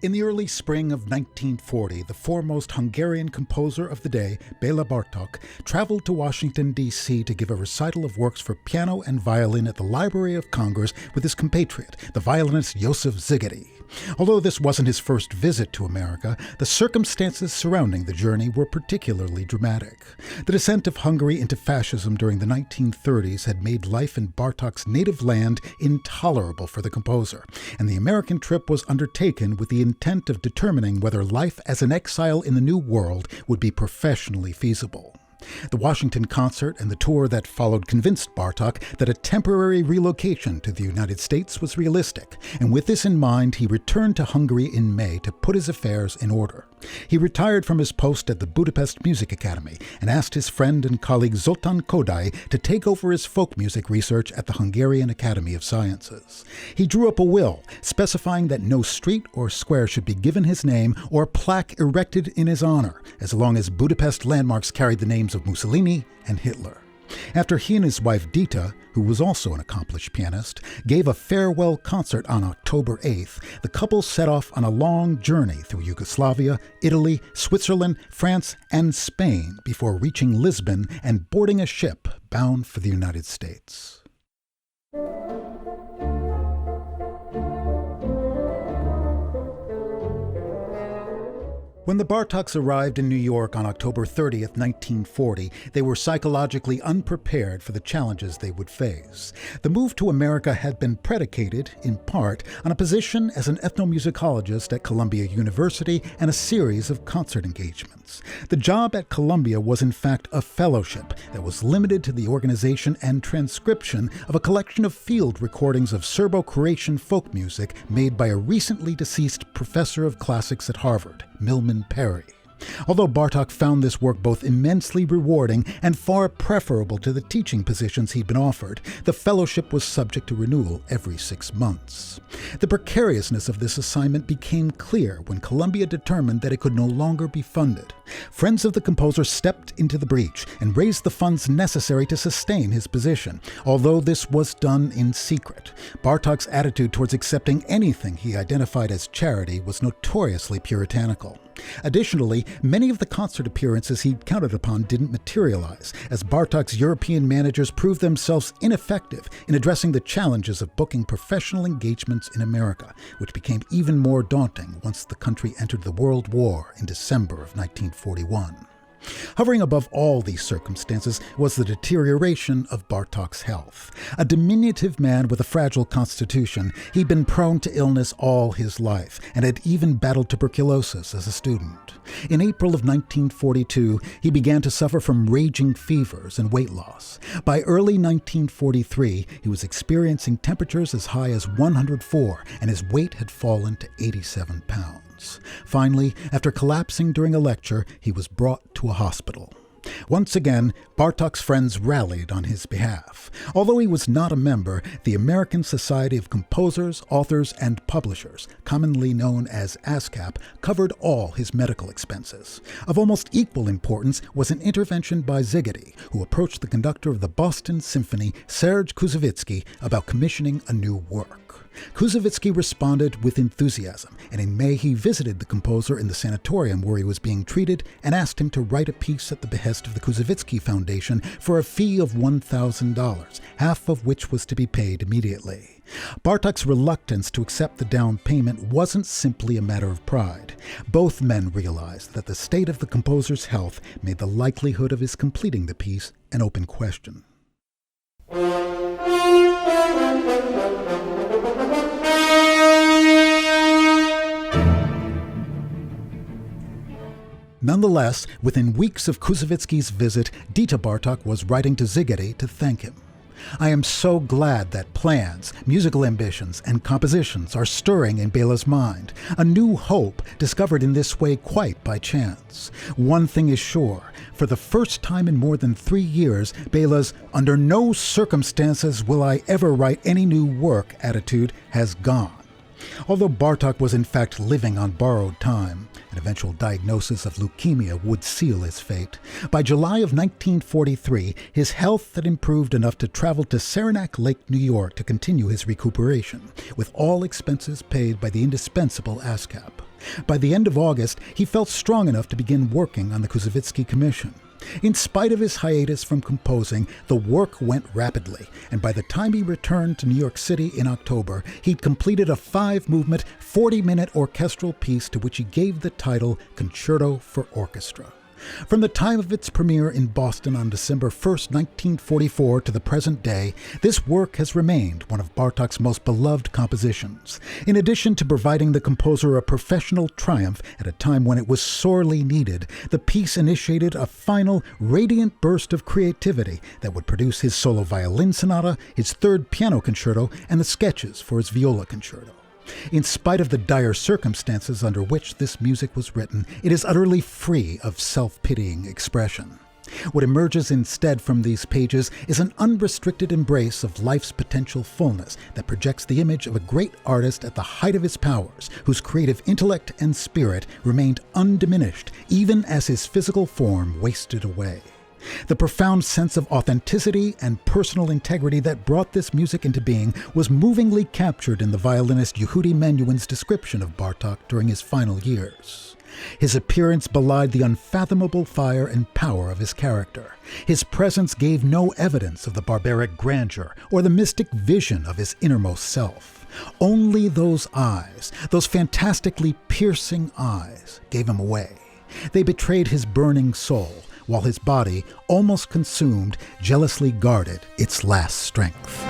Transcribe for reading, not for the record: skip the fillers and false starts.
In the early spring of 1940, the foremost Hungarian composer of the day, Béla Bartók, traveled to Washington, D.C. to give a recital of works for piano and violin at the Library of Congress with his compatriot, the violinist József Szigeti. Although this wasn't his first visit to America, the circumstances surrounding the journey were particularly dramatic. The descent of Hungary into fascism during the 1930s had made life in Bartók's native land intolerable for the composer, and the American trip was undertaken with the intent of determining whether life as an exile in the New World would be professionally feasible. The Washington concert and the tour that followed convinced Bartók that a temporary relocation to the United States was realistic, and with this in mind, he returned to Hungary in May to put his affairs in order. He retired from his post at the Budapest Music Academy and asked his friend and colleague Zoltán Kodály to take over his folk music research at the Hungarian Academy of Sciences. He drew up a will specifying that no street or square should be given his name or plaque erected in his honor, as long as Budapest landmarks carried the names of Mussolini and Hitler. After he and his wife Dita, who was also an accomplished pianist, gave a farewell concert on October 8th, the couple set off on a long journey through Yugoslavia, Italy, Switzerland, France, and Spain before reaching Lisbon and boarding a ship bound for the United States. When the Bartóks arrived in New York on October 30th, 1940, they were psychologically unprepared for the challenges they would face. The move to America had been predicated, in part, on a position as an ethnomusicologist at Columbia University and a series of concert engagements. The job at Columbia was in fact a fellowship that was limited to the organization and transcription of a collection of field recordings of Serbo-Croatian folk music made by a recently deceased professor of classics at Harvard, Milman Perry. Although Bartók found this work both immensely rewarding and far preferable to the teaching positions he'd been offered, the fellowship was subject to renewal every 6 months. The precariousness of this assignment became clear when Columbia determined that it could no longer be funded. Friends of the composer stepped into the breach and raised the funds necessary to sustain his position, although this was done in secret. Bartók's attitude towards accepting anything he identified as charity was notoriously puritanical. Additionally, many of the concert appearances he'd counted upon didn't materialize, as Bartók's European managers proved themselves ineffective in addressing the challenges of booking professional engagements in America, which became even more daunting once the country entered the World War in December of 1941. Hovering above all these circumstances was the deterioration of Bartók's health. A diminutive man with a fragile constitution, he'd been prone to illness all his life and had even battled tuberculosis as a student. In April of 1942, he began to suffer from raging fevers and weight loss. By early 1943, he was experiencing temperatures as high as 104, and his weight had fallen to 87 pounds. Finally, after collapsing during a lecture, he was brought to a hospital. Once again, Bartók's friends rallied on his behalf. Although he was not a member, the American Society of Composers, Authors, and Publishers, commonly known as ASCAP, covered all his medical expenses. Of almost equal importance was an intervention by Szigeti, who approached the conductor of the Boston Symphony, Serge Koussevitzky, about commissioning a new work. Koussevitzky responded with enthusiasm, and in May he visited the composer in the sanatorium where he was being treated and asked him to write a piece at the behest of the Koussevitzky Foundation for a fee of $1,000, half of which was to be paid immediately. Bartók's reluctance to accept the down payment wasn't simply a matter of pride. Both men realized that the state of the composer's health made the likelihood of his completing the piece an open question. Nonetheless, within weeks of Koussevitzky's visit, Dita Bartók was writing to Szigeti to thank him. "I am so glad that plans, musical ambitions, and compositions are stirring in Béla's mind, a new hope discovered in this way quite by chance. One thing is sure, for the first time in more than 3 years, Béla's 'under no circumstances will I ever write any new work' attitude has gone." Although Bartók was in fact living on borrowed time, an eventual diagnosis of leukemia would seal his fate. By July of 1943, his health had improved enough to travel to Saranac Lake, New York to continue his recuperation, with all expenses paid by the indispensable ASCAP. By the end of August, he felt strong enough to begin working on the Koussevitzky Commission. In spite of his hiatus from composing, the work went rapidly, and by the time he returned to New York City in October, he'd completed a 5-movement, 40-minute orchestral piece to which he gave the title Concerto for Orchestra. From the time of its premiere in Boston on December 1, 1944 to the present day, this work has remained one of Bartok's most beloved compositions. In addition to providing the composer a professional triumph at a time when it was sorely needed, the piece initiated a final, radiant burst of creativity that would produce his solo violin sonata, his third piano concerto, and the sketches for his viola concerto. In spite of the dire circumstances under which this music was written, it is utterly free of self-pitying expression. What emerges instead from these pages is an unrestricted embrace of life's potential fullness that projects the image of a great artist at the height of his powers, whose creative intellect and spirit remained undiminished even as his physical form wasted away. The profound sense of authenticity and personal integrity that brought this music into being was movingly captured in the violinist Yehudi Menuhin's description of Bartok during his final years. His appearance belied the unfathomable fire and power of his character. His presence gave no evidence of the barbaric grandeur or the mystic vision of his innermost self. Only those eyes, those fantastically piercing eyes, gave him away. They betrayed his burning soul, while his body, almost consumed, jealously guarded its last strength.